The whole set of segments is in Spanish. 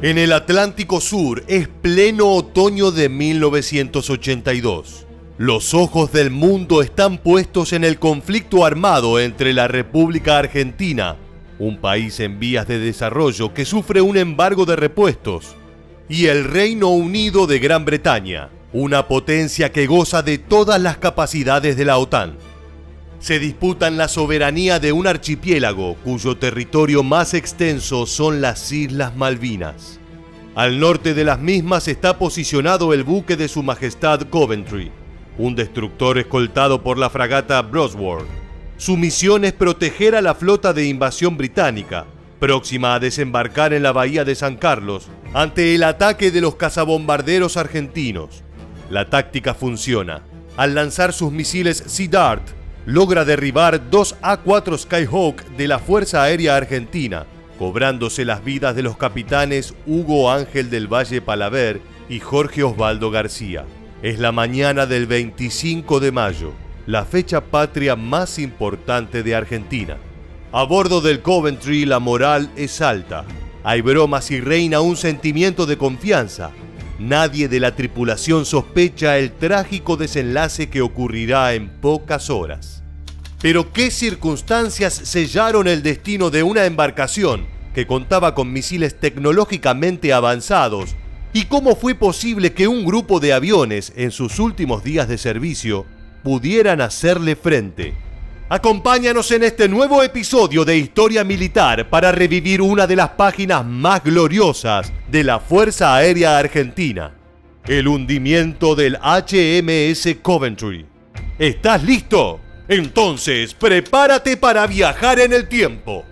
En el Atlántico Sur es pleno otoño de 1982. Los ojos del mundo están puestos en el conflicto armado entre la República Argentina, un país en vías de desarrollo que sufre un embargo de repuestos, y el Reino Unido de Gran Bretaña, una potencia que goza de todas las capacidades de la OTAN. Se disputan la soberanía de un archipiélago cuyo territorio más extenso son las Islas Malvinas. Al norte de las mismas está posicionado el buque de Su Majestad Coventry, un destructor escoltado por la fragata Bosworth. Su misión es proteger a la flota de invasión británica, próxima a desembarcar en la bahía de San Carlos, ante el ataque de los cazabombarderos argentinos. La táctica funciona. Al lanzar sus misiles Sea Dart, logra derribar 2 A-4 Skyhawk de la Fuerza Aérea Argentina, cobrándose las vidas de los capitanes Hugo Ángel del Valle Palaver y Jorge Osvaldo García. Es la mañana del 25 de mayo, la fecha patria más importante de Argentina. A bordo del Coventry la moral es alta. Hay bromas y reina un sentimiento de confianza. Nadie de la tripulación sospecha el trágico desenlace que ocurrirá en pocas horas. Pero ¿qué circunstancias sellaron el destino de una embarcación que contaba con misiles tecnológicamente avanzados? ¿Y cómo fue posible que un grupo de aviones en sus últimos días de servicio pudieran hacerle frente? Acompáñanos en este nuevo episodio de Historia Militar para revivir una de las páginas más gloriosas de la Fuerza Aérea Argentina: el hundimiento del HMS Coventry. ¿Estás listo? Entonces, prepárate para viajar en el tiempo.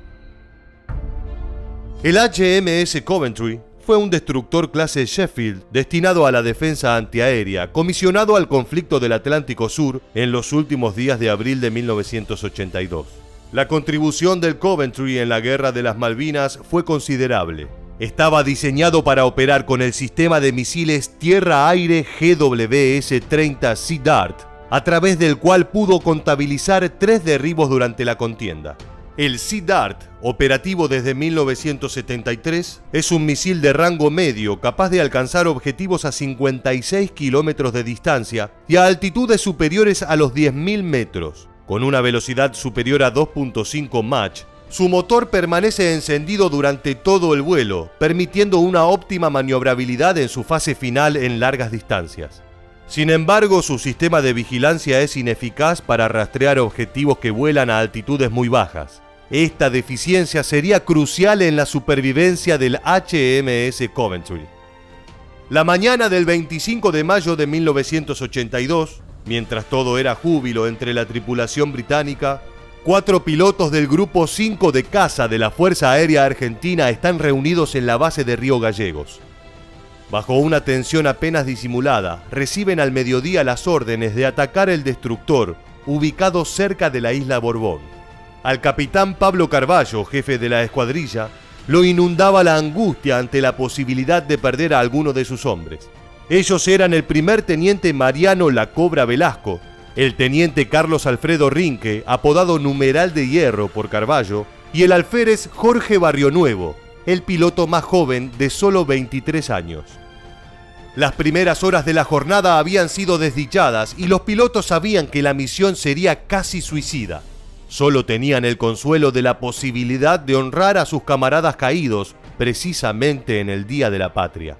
El HMS Coventry fue un destructor clase Sheffield destinado a la defensa antiaérea, comisionado al conflicto del Atlántico Sur en los últimos días de abril de 1982. La contribución del Coventry en la Guerra de las Malvinas fue considerable. Estaba diseñado para operar con el sistema de misiles tierra-aire GWS-30 Sea Dart, a través del cual pudo contabilizar 3 derribos durante la contienda. El Sea Dart, operativo desde 1973, es un misil de rango medio capaz de alcanzar objetivos a 56 kilómetros de distancia y a altitudes superiores a los 10.000 metros. Con una velocidad superior a 2.5 Mach, su motor permanece encendido durante todo el vuelo, permitiendo una óptima maniobrabilidad en su fase final en largas distancias. Sin embargo, su sistema de vigilancia es ineficaz para rastrear objetivos que vuelan a altitudes muy bajas. Esta deficiencia sería crucial en la supervivencia del HMS Coventry. La mañana del 25 de mayo de 1982, mientras todo era júbilo entre la tripulación británica, 4 pilotos del Grupo 5 de caza de la Fuerza Aérea Argentina están reunidos en la base de Río Gallegos. Bajo una tensión apenas disimulada, reciben al mediodía las órdenes de atacar el destructor, ubicado cerca de la isla Borbón. Al capitán Pablo Carballo, jefe de la escuadrilla, lo inundaba la angustia ante la posibilidad de perder a alguno de sus hombres. Ellos eran el primer teniente Mariano La Cobra Velasco, el teniente Carlos Alfredo Rinque, apodado Numeral de Hierro por Carballo, y el alférez Jorge Barrionuevo, el piloto más joven de solo 23 años. Las primeras horas de la jornada habían sido desdichadas y los pilotos sabían que la misión sería casi suicida. Solo tenían el consuelo de la posibilidad de honrar a sus camaradas caídos precisamente en el Día de la Patria.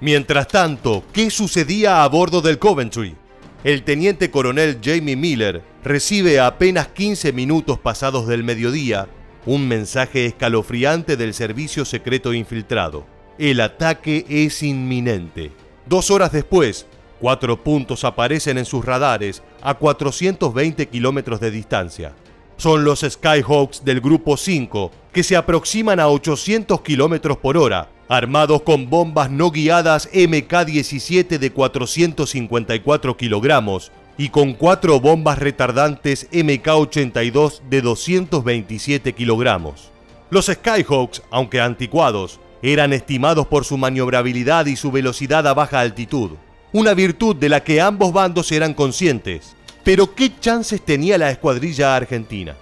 Mientras tanto, ¿qué sucedía a bordo del Coventry? El teniente coronel Jamie Miller recibe a apenas 15 minutos pasados del mediodía un mensaje escalofriante del servicio secreto infiltrado. El ataque es inminente. 2 horas después, 4 puntos aparecen en sus radares a 420 kilómetros de distancia. Son los Skyhawks del Grupo 5 que se aproximan a 800 kilómetros por hora, armados con bombas no guiadas MK-17 de 454 kilogramos y con 4 bombas retardantes MK-82 de 227 kilogramos. Los Skyhawks, aunque anticuados, eran estimados por su maniobrabilidad y su velocidad a baja altitud, una virtud de la que ambos bandos eran conscientes. Pero ¿qué chances tenía la escuadrilla argentina?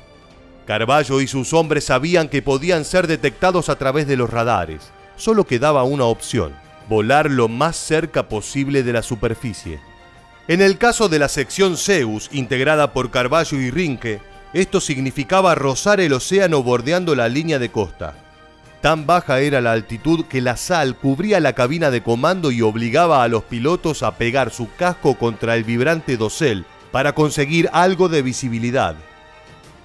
Carvalho y sus hombres sabían que podían ser detectados a través de los radares. Solo quedaba una opción: volar lo más cerca posible de la superficie. En el caso de la sección Zeus, integrada por Carvalho y Rinke, esto significaba rozar el océano bordeando la línea de costa. Tan baja era la altitud que la sal cubría la cabina de comando y obligaba a los pilotos a pegar su casco contra el vibrante dosel para conseguir algo de visibilidad.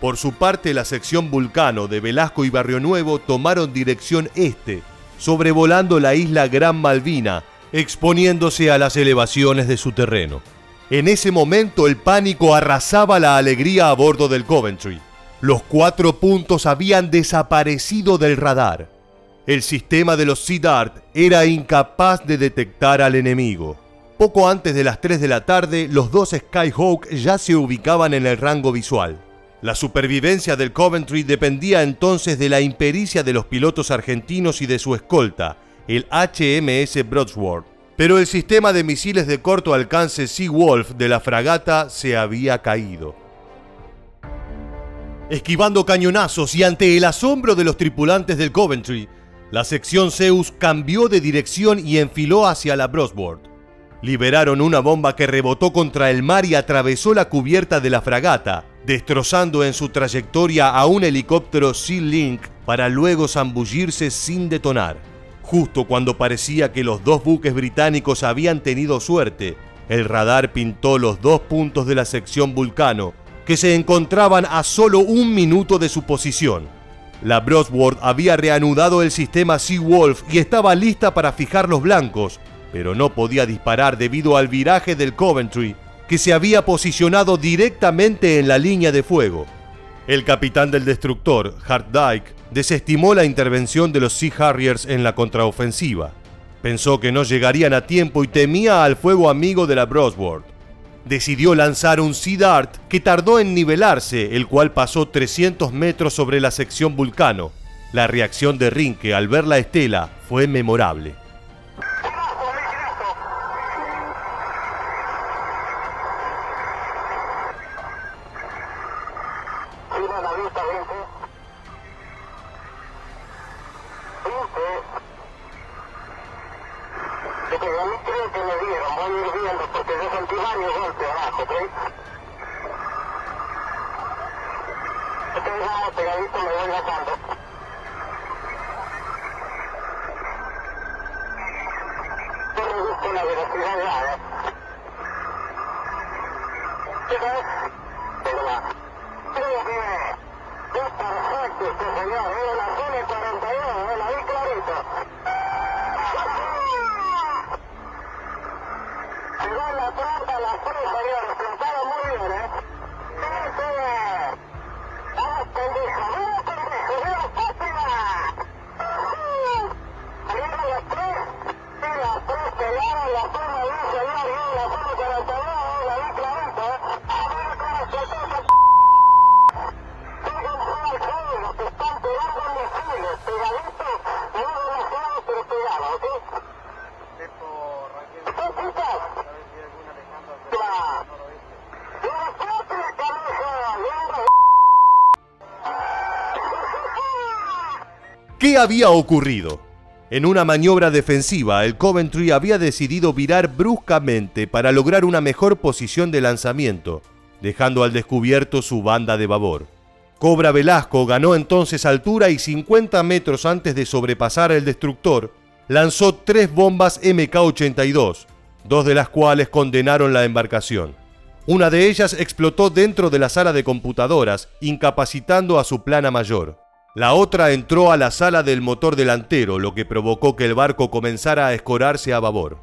Por su parte, la sección Vulcano de Velasco y Barrio Nuevo tomaron dirección este, sobrevolando la isla Gran Malvina, exponiéndose a las elevaciones de su terreno. En ese momento el pánico arrasaba la alegría a bordo del Coventry. Los 4 puntos habían desaparecido del radar. El sistema de los Sea Dart era incapaz de detectar al enemigo. Poco antes de las 3 de la tarde, los 2 Skyhawk ya se ubicaban en el rango visual. La supervivencia del Coventry dependía entonces de la impericia de los pilotos argentinos y de su escolta, el HMS Broadsworth. Pero el sistema de misiles de corto alcance Sea Wolf de la fragata se había caído. Esquivando cañonazos y ante el asombro de los tripulantes del Coventry, la sección Zeus cambió de dirección y enfiló hacia la Broadsworth. Liberaron una bomba que rebotó contra el mar y atravesó la cubierta de la fragata, destrozando en su trayectoria a un helicóptero Sea Link para luego zambullirse sin detonar. Justo cuando parecía que los 2 buques británicos habían tenido suerte, el radar pintó los 2 puntos de la sección Vulcano, que se encontraban a solo 1 minuto de su posición. La Broadsworth había reanudado el sistema Sea Wolf y estaba lista para fijar los blancos, pero no podía disparar debido al viraje del Coventry, que se había posicionado directamente en la línea de fuego. El capitán del destructor, Hart Dyke, desestimó la intervención de los Sea Harriers en la contraofensiva. Pensó que no llegarían a tiempo y temía al fuego amigo de la Broadsworth. Decidió lanzar un Sea Dart que tardó en nivelarse, el cual pasó 300 metros sobre la sección Vulcano. La reacción de Rinke al ver la estela fue memorable. ¿Qué había ocurrido? En una maniobra defensiva, el Coventry había decidido virar bruscamente para lograr una mejor posición de lanzamiento, dejando al descubierto su banda de babor. Cobra Velasco ganó entonces altura y 50 metros antes de sobrepasar el destructor, lanzó 3 bombas MK-82, 2 de las cuales condenaron la embarcación. Una de ellas explotó dentro de la sala de computadoras, incapacitando a su plana mayor. La otra entró a la sala del motor delantero, lo que provocó que el barco comenzara a escorarse a babor.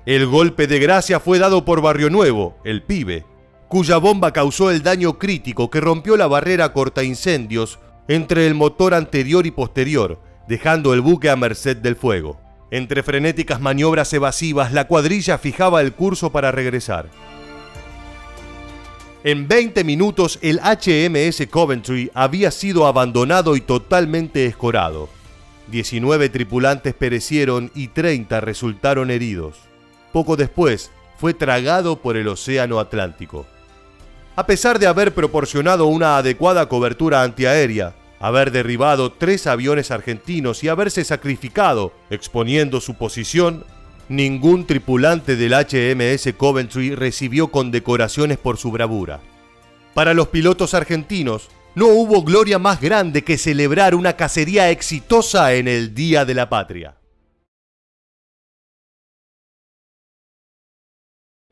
El golpe de gracia fue dado por Barrio Nuevo, el Pibe, cuya bomba causó el daño crítico que rompió la barrera cortaincendios entre el motor anterior y posterior, dejando el buque a merced del fuego. Entre frenéticas maniobras evasivas, la cuadrilla fijaba el curso para regresar. En 20 minutos, el HMS Coventry había sido abandonado y totalmente escorado. 19 tripulantes perecieron y 30 resultaron heridos. Poco después, fue tragado por el Océano Atlántico. A pesar de haber proporcionado una adecuada cobertura antiaérea, haber derribado 3 aviones argentinos y haberse sacrificado exponiendo su posición, ningún tripulante del HMS Coventry recibió condecoraciones por su bravura. Para los pilotos argentinos, no hubo gloria más grande que celebrar una cacería exitosa en el Día de la Patria.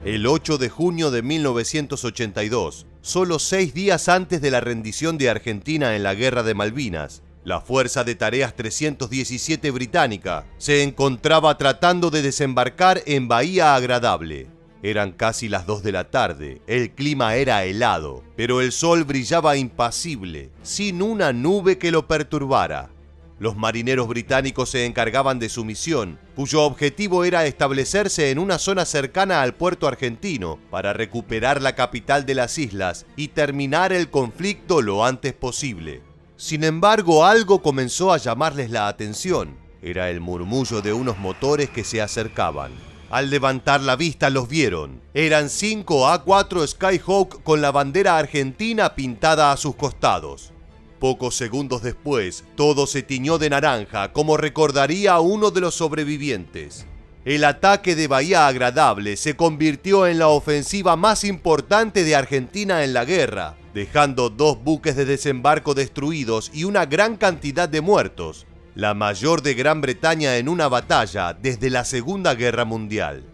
El 8 de junio de 1982, solo 6 días antes de la rendición de Argentina en la Guerra de Malvinas, la Fuerza de Tareas 317 británica se encontraba tratando de desembarcar en Bahía Agradable. Eran casi las 2 de la tarde, el clima era helado, pero el sol brillaba impasible, sin una nube que lo perturbara. Los marineros británicos se encargaban de su misión, cuyo objetivo era establecerse en una zona cercana al puerto argentino para recuperar la capital de las islas y terminar el conflicto lo antes posible. Sin embargo, algo comenzó a llamarles la atención. Era el murmullo de unos motores que se acercaban. Al levantar la vista los vieron. Eran 5 A4 Skyhawk con la bandera argentina pintada a sus costados. Pocos segundos después, todo se tiñó de naranja, como recordaría uno de los sobrevivientes. El ataque de Bahía Agradable se convirtió en la ofensiva más importante de Argentina en la guerra, dejando 2 buques de desembarco destruidos y una gran cantidad de muertos, la mayor de Gran Bretaña en una batalla desde la Segunda Guerra Mundial.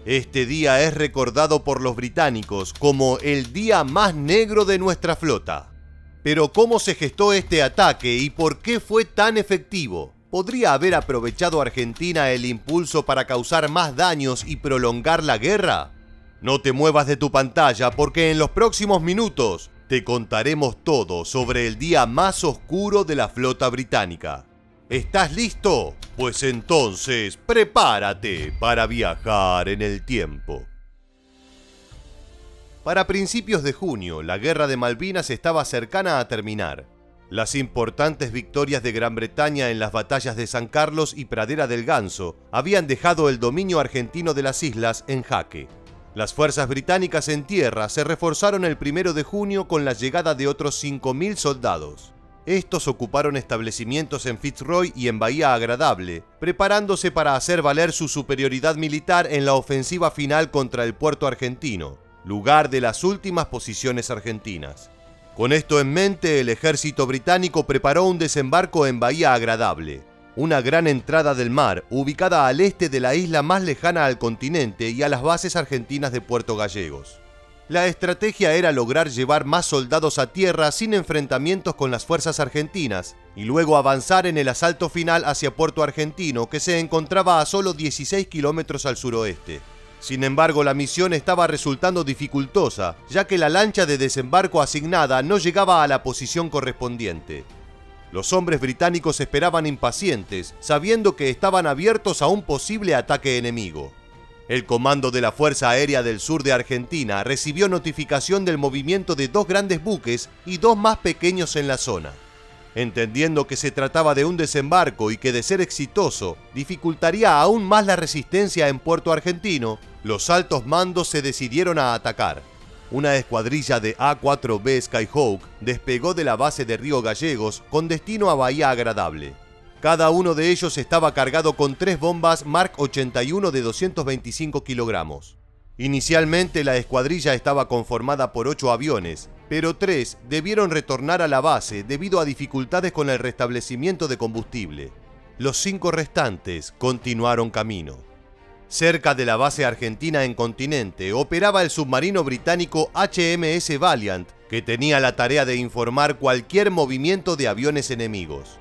Este día es recordado por los británicos como el día más negro de nuestra flota. Pero ¿cómo se gestó este ataque y por qué fue tan efectivo? ¿Podría haber aprovechado Argentina el impulso para causar más daños y prolongar la guerra? No te muevas de tu pantalla porque en los próximos minutos te contaremos todo sobre el día más oscuro de la flota británica. ¿Estás listo? Pues entonces prepárate para viajar en el tiempo. Para principios de junio, la Guerra de Malvinas estaba cercana a terminar. Las importantes victorias de Gran Bretaña en las batallas de San Carlos y Pradera del Ganso habían dejado el dominio argentino de las islas en jaque. Las fuerzas británicas en tierra se reforzaron el 1 de junio con la llegada de otros 5.000 soldados. Estos ocuparon establecimientos en Fitzroy y en Bahía Agradable, preparándose para hacer valer su superioridad militar en la ofensiva final contra el puerto argentino, lugar de las últimas posiciones argentinas. Con esto en mente, el ejército británico preparó un desembarco en Bahía Agradable, una gran entrada del mar ubicada al este de la isla más lejana al continente y a las bases argentinas de Puerto Gallegos. La estrategia era lograr llevar más soldados a tierra sin enfrentamientos con las fuerzas argentinas y luego avanzar en el asalto final hacia Puerto Argentino, que se encontraba a solo 16 kilómetros al suroeste. Sin embargo, la misión estaba resultando dificultosa, ya que la lancha de desembarco asignada no llegaba a la posición correspondiente. Los hombres británicos esperaban impacientes, sabiendo que estaban abiertos a un posible ataque enemigo. El comando de la Fuerza Aérea del Sur de Argentina recibió notificación del movimiento de 2 grandes buques y 2 más pequeños en la zona. Entendiendo que se trataba de un desembarco y que de ser exitoso dificultaría aún más la resistencia en Puerto Argentino, los altos mandos se decidieron a atacar. Una escuadrilla de A4B Skyhawk despegó de la base de Río Gallegos con destino a Bahía Agradable. Cada uno de ellos estaba cargado con 3 bombas Mark 81 de 225 kilogramos. Inicialmente la escuadrilla estaba conformada por 8 aviones, pero 3 debieron retornar a la base debido a dificultades con el restablecimiento de combustible. Los 5 restantes continuaron camino. Cerca de la base argentina en Continente operaba el submarino británico HMS Valiant, que tenía la tarea de informar cualquier movimiento de aviones enemigos.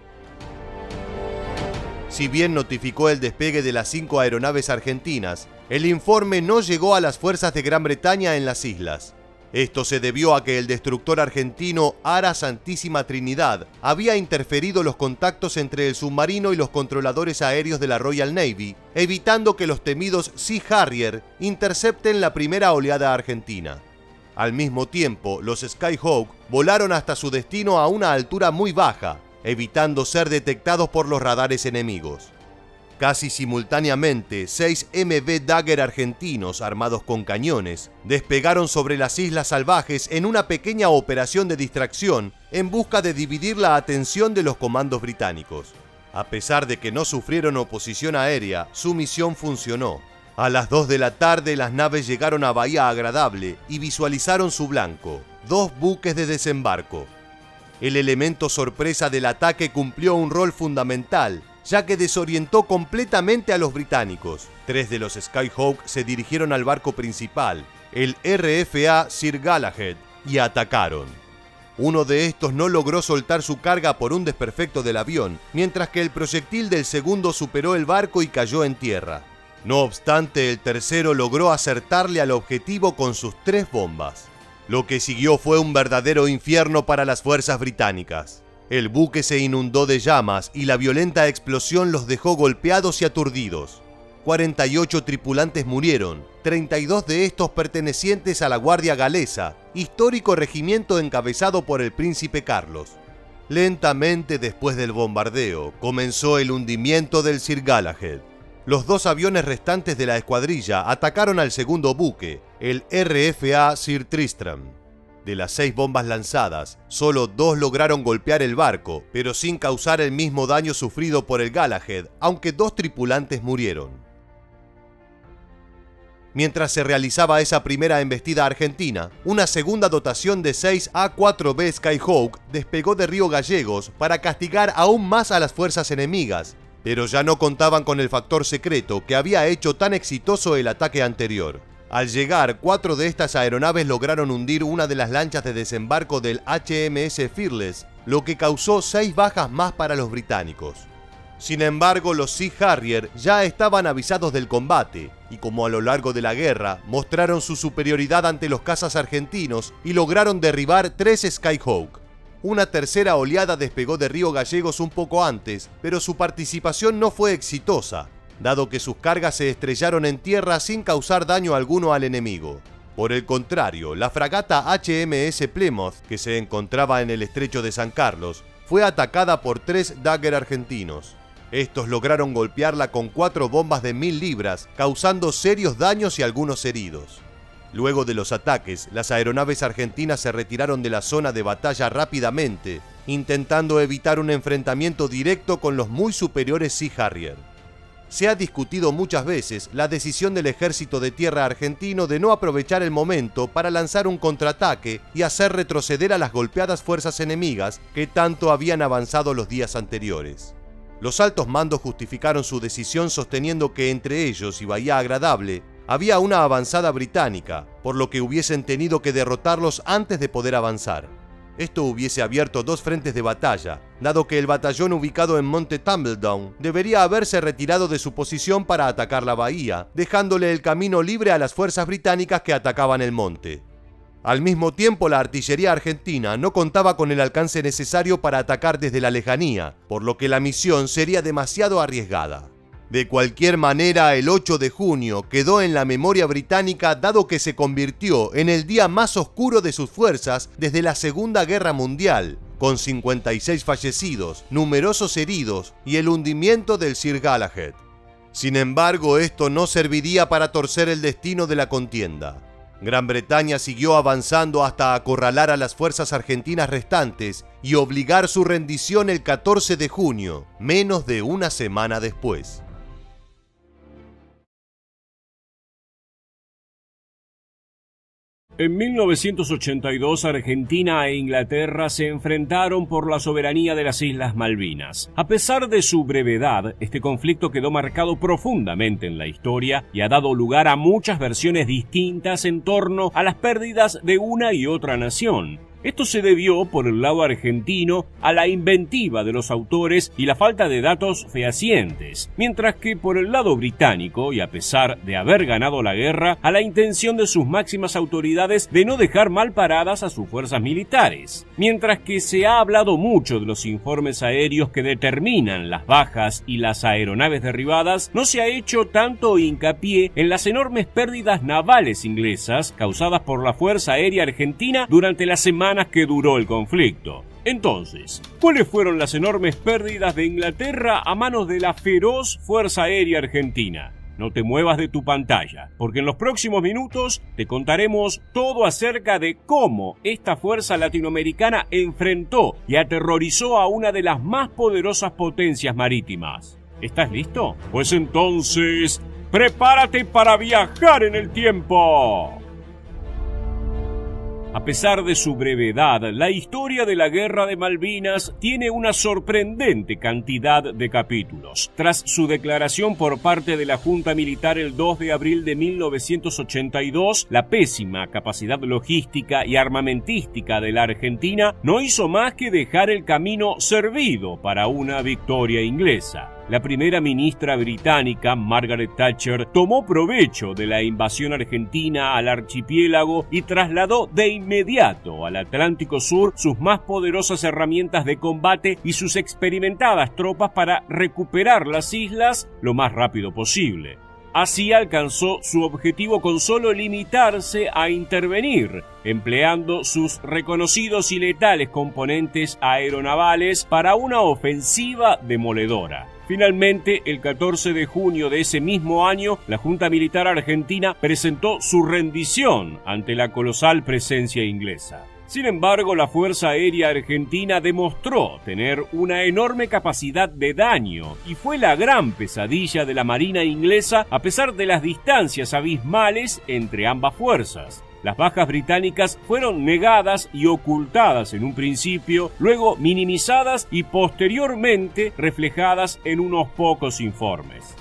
Si bien notificó el despegue de las 5 aeronaves argentinas, el informe no llegó a las fuerzas de Gran Bretaña en las islas. Esto se debió a que el destructor argentino Ara Santísima Trinidad había interferido los contactos entre el submarino y los controladores aéreos de la Royal Navy, evitando que los temidos Sea Harrier intercepten la primera oleada argentina. Al mismo tiempo, los Skyhawk volaron hasta su destino a una altura muy baja, evitando ser detectados por los radares enemigos. Casi simultáneamente, 6 MB Dagger argentinos armados con cañones despegaron sobre las Islas Salvajes en una pequeña operación de distracción en busca de dividir la atención de los comandos británicos. A pesar de que no sufrieron oposición aérea, su misión funcionó. A las 2 de la tarde las naves llegaron a Bahía Agradable y visualizaron su blanco, 2 buques de desembarco. El elemento sorpresa del ataque cumplió un rol fundamental, ya que desorientó completamente a los británicos. 3 de los Skyhawk se dirigieron al barco principal, el RFA Sir Galahad, y atacaron. Uno de estos no logró soltar su carga por un desperfecto del avión, mientras que el proyectil del segundo superó el barco y cayó en tierra. No obstante, el tercero logró acertarle al objetivo con sus 3 bombas. Lo que siguió fue un verdadero infierno para las fuerzas británicas. El buque se inundó de llamas y la violenta explosión los dejó golpeados y aturdidos. 48 tripulantes murieron, 32 de estos pertenecientes a la Guardia Galesa, histórico regimiento encabezado por el príncipe Carlos. Lentamente después del bombardeo, comenzó el hundimiento del Sir Galahad. Los 2 aviones restantes de la escuadrilla atacaron al segundo buque, el RFA Sir Tristram. De las 6 bombas lanzadas, solo 2 lograron golpear el barco, pero sin causar el mismo daño sufrido por el Galahad, aunque 2 tripulantes murieron. Mientras se realizaba esa primera embestida argentina, una segunda dotación de 6 A-4B Skyhawk despegó de Río Gallegos para castigar aún más a las fuerzas enemigas, pero ya no contaban con el factor secreto que había hecho tan exitoso el ataque anterior. Al llegar, 4 de estas aeronaves lograron hundir una de las lanchas de desembarco del HMS Fearless, lo que causó 6 bajas más para los británicos. Sin embargo, los Sea Harrier ya estaban avisados del combate, y como a lo largo de la guerra, mostraron su superioridad ante los cazas argentinos y lograron derribar 3 Skyhawk. Una tercera oleada despegó de Río Gallegos un poco antes, pero su participación no fue exitosa, dado que sus cargas se estrellaron en tierra sin causar daño alguno al enemigo. Por el contrario, la fragata HMS Plymouth, que se encontraba en el estrecho de San Carlos, fue atacada por 3 Dagger argentinos. Estos lograron golpearla con 4 bombas de 1000 libras, causando serios daños y algunos heridos. Luego de los ataques, las aeronaves argentinas se retiraron de la zona de batalla rápidamente, intentando evitar un enfrentamiento directo con los muy superiores Sea Harrier. Se ha discutido muchas veces la decisión del ejército de tierra argentino de no aprovechar el momento para lanzar un contraataque y hacer retroceder a las golpeadas fuerzas enemigas que tanto habían avanzado los días anteriores. Los altos mandos justificaron su decisión sosteniendo que entre ellos y Bahía Agradable había una avanzada británica, por lo que hubiesen tenido que derrotarlos antes de poder avanzar. Esto hubiese abierto 2 frentes de batalla, dado que el batallón ubicado en Monte Tumbledown debería haberse retirado de su posición para atacar la bahía, dejándole el camino libre a las fuerzas británicas que atacaban el monte. Al mismo tiempo, la artillería argentina no contaba con el alcance necesario para atacar desde la lejanía, por lo que la misión sería demasiado arriesgada. De cualquier manera, el 8 de junio quedó en la memoria británica dado que se convirtió en el día más oscuro de sus fuerzas desde la Segunda Guerra Mundial, con 56 fallecidos, numerosos heridos y el hundimiento del Sir Galahad. Sin embargo, esto no serviría para torcer el destino de la contienda. Gran Bretaña siguió avanzando hasta acorralar a las fuerzas argentinas restantes y obligar su rendición el 14 de junio, menos de una semana después. En 1982, Argentina e Inglaterra se enfrentaron por la soberanía de las Islas Malvinas. A pesar de su brevedad, este conflicto quedó marcado profundamente en la historia y ha dado lugar a muchas versiones distintas en torno a las pérdidas de una y otra nación. Esto se debió, por el lado argentino, a la inventiva de los autores y la falta de datos fehacientes, mientras que por el lado británico, y a pesar de haber ganado la guerra, a la intención de sus máximas autoridades de no dejar mal paradas a sus fuerzas militares. Mientras que se ha hablado mucho de los informes aéreos que determinan las bajas y las aeronaves derribadas, no se ha hecho tanto hincapié en las enormes pérdidas navales inglesas causadas por la Fuerza Aérea Argentina durante la semana que duró el conflicto. Entonces, ¿cuáles fueron las enormes pérdidas de Inglaterra a manos de la feroz Fuerza Aérea Argentina? No te muevas de tu pantalla, porque en los próximos minutos te contaremos todo acerca de cómo esta fuerza latinoamericana enfrentó y aterrorizó a una de las más poderosas potencias marítimas. ¿Estás listo? Pues entonces, prepárate para viajar en el tiempo. A pesar de su brevedad, la historia de la Guerra de Malvinas tiene una sorprendente cantidad de capítulos. Tras su declaración por parte de la Junta Militar el 2 de abril de 1982, la pésima capacidad logística y armamentística de la Argentina no hizo más que dejar el camino servido para una victoria inglesa. La primera ministra británica, Margaret Thatcher, tomó provecho de la invasión argentina al archipiélago y trasladó de inmediato al Atlántico Sur sus más poderosas herramientas de combate y sus experimentadas tropas para recuperar las islas lo más rápido posible. Así alcanzó su objetivo con solo limitarse a intervenir, empleando sus reconocidos y letales componentes aeronavales para una ofensiva demoledora. Finalmente, el 14 de junio de ese mismo año, la Junta Militar Argentina presentó su rendición ante la colosal presencia inglesa. Sin embargo, la Fuerza Aérea Argentina demostró tener una enorme capacidad de daño y fue la gran pesadilla de la Marina inglesa a pesar de las distancias abismales entre ambas fuerzas. Las bajas británicas fueron negadas y ocultadas en un principio, luego minimizadas y posteriormente reflejadas en unos pocos informes.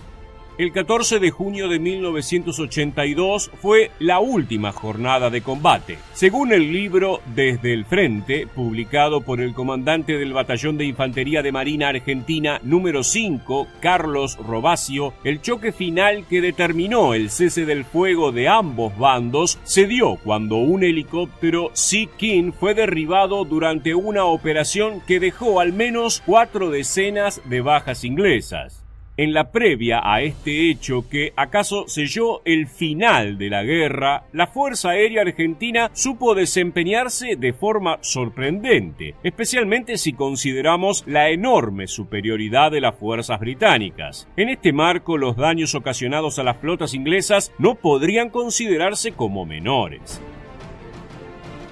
El 14 de junio de 1982 fue la última jornada de combate. Según el libro Desde el Frente, publicado por el comandante del Batallón de Infantería de Marina Argentina número 5, Carlos Robacio, el choque final que determinó el cese del fuego de ambos bandos se dio cuando un helicóptero Sea King fue derribado durante una operación que dejó al menos 4 decenas de bajas inglesas. En la previa a este hecho que acaso selló el final de la guerra, la Fuerza Aérea Argentina supo desempeñarse de forma sorprendente, especialmente si consideramos la enorme superioridad de las fuerzas británicas. En este marco, los daños ocasionados a las flotas inglesas no podrían considerarse como menores.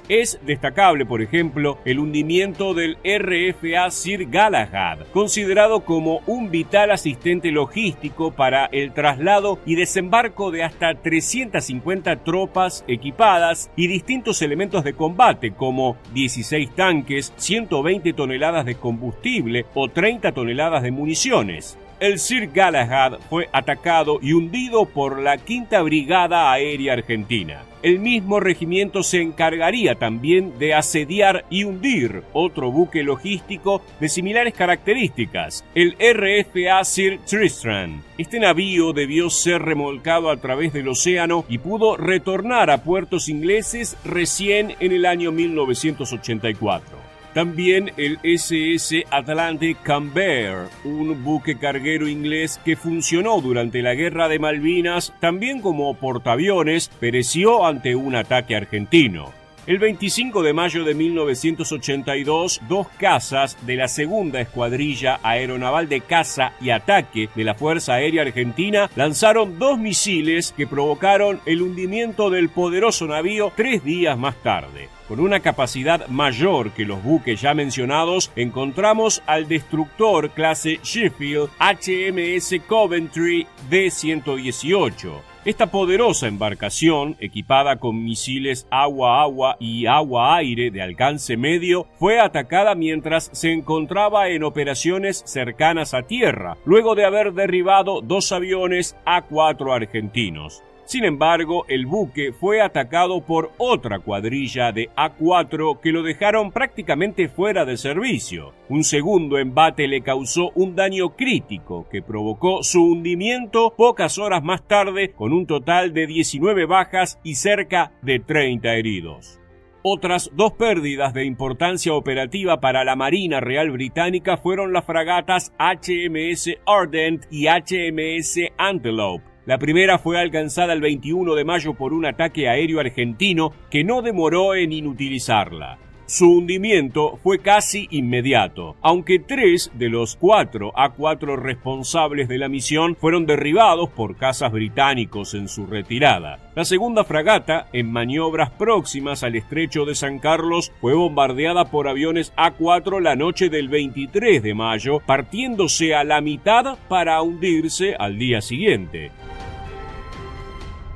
Es destacable, por ejemplo, el hundimiento del RFA Sir Galahad, considerado como un vital asistente logístico para el traslado y desembarco de hasta 350 tropas equipadas y distintos elementos de combate como 16 tanques, 120 toneladas de combustible o 30 toneladas de municiones. El Sir Galahad fue atacado y hundido por la 5ª Brigada Aérea Argentina. El mismo regimiento se encargaría también de asediar y hundir otro buque logístico de similares características, el RFA Sir Tristram. Este navío debió ser remolcado a través del océano y pudo retornar a puertos ingleses recién en el año 1984. También el SS Atlantic Canberra, un buque carguero inglés que funcionó durante la Guerra de Malvinas, también como portaaviones, pereció ante un ataque argentino. El 25 de mayo de 1982, 2 cazas de la 2ª Escuadrilla Aeronaval de Caza y Ataque de la Fuerza Aérea Argentina lanzaron 2 misiles que provocaron el hundimiento del poderoso navío 3 días más tarde. Con una capacidad mayor que los buques ya mencionados, encontramos al destructor clase Sheffield HMS Coventry D-118. Esta poderosa embarcación, equipada con misiles agua-agua y agua-aire de alcance medio, fue atacada mientras se encontraba en operaciones cercanas a tierra, luego de haber derribado 2 aviones A-4 argentinos. Sin embargo, el buque fue atacado por otra cuadrilla de A-4 que lo dejaron prácticamente fuera de servicio. Un segundo embate le causó un daño crítico que provocó su hundimiento pocas horas más tarde, con un total de 19 bajas y cerca de 30 heridos. Otras 2 pérdidas de importancia operativa para la Marina Real Británica fueron las fragatas HMS Ardent y HMS Antelope. La primera fue alcanzada el 21 de mayo por un ataque aéreo argentino que no demoró en inutilizarla. Su hundimiento fue casi inmediato, aunque 3 de los 4 A4 responsables de la misión fueron derribados por cazas británicos en su retirada. La segunda fragata, en maniobras próximas al estrecho de San Carlos, fue bombardeada por aviones A4 la noche del 23 de mayo, partiéndose a la mitad para hundirse al día siguiente.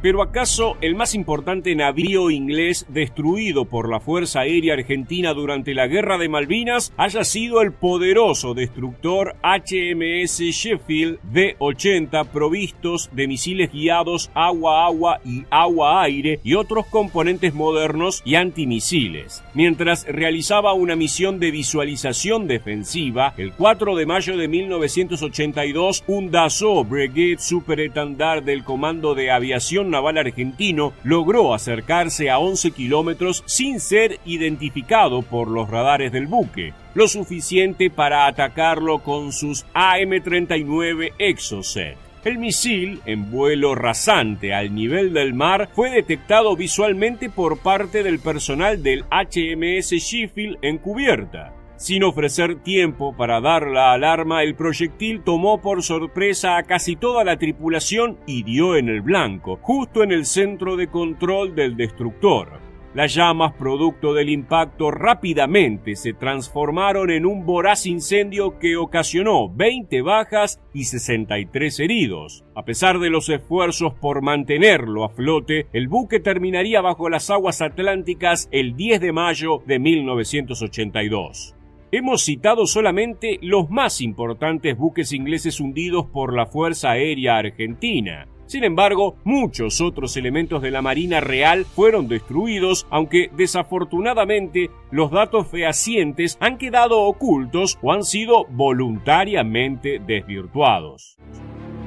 ¿Pero acaso el más importante navío inglés destruido por la Fuerza Aérea Argentina durante la Guerra de Malvinas haya sido el poderoso destructor HMS Sheffield D-80 provistos de misiles guiados agua-agua y agua-aire y otros componentes modernos y antimisiles? Mientras realizaba una misión de visualización defensiva, el 4 de mayo de 1982, un Dassault Brigade superetendard del Comando de Aviación Naval argentino logró acercarse a 11 kilómetros sin ser identificado por los radares del buque, lo suficiente para atacarlo con sus AM-39 Exocet. El misil, en vuelo rasante al nivel del mar, fue detectado visualmente por parte del personal del HMS Sheffield en cubierta. Sin ofrecer tiempo para dar la alarma, el proyectil tomó por sorpresa a casi toda la tripulación y dio en el blanco, justo en el centro de control del destructor. Las llamas, producto del impacto, rápidamente se transformaron en un voraz incendio que ocasionó 20 bajas y 63 heridos. A pesar de los esfuerzos por mantenerlo a flote, el buque terminaría bajo las aguas atlánticas el 10 de mayo de 1982. Hemos citado solamente los más importantes buques ingleses hundidos por la Fuerza Aérea Argentina. Sin embargo, muchos otros elementos de la Marina Real fueron destruidos, aunque desafortunadamente los datos fehacientes han quedado ocultos o han sido voluntariamente desvirtuados.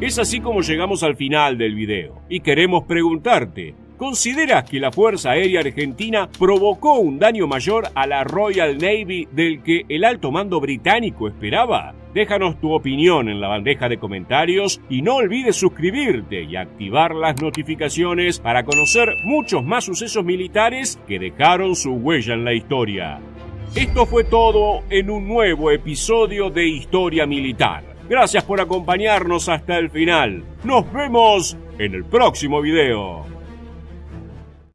Es así como llegamos al final del video, y queremos preguntarte: ¿consideras que la Fuerza Aérea Argentina provocó un daño mayor a la Royal Navy del que el alto mando británico esperaba? Déjanos tu opinión en la bandeja de comentarios y no olvides suscribirte y activar las notificaciones para conocer muchos más sucesos militares que dejaron su huella en la historia. Esto fue todo en un nuevo episodio de Historia Militar. Gracias por acompañarnos hasta el final. Nos vemos en el próximo video.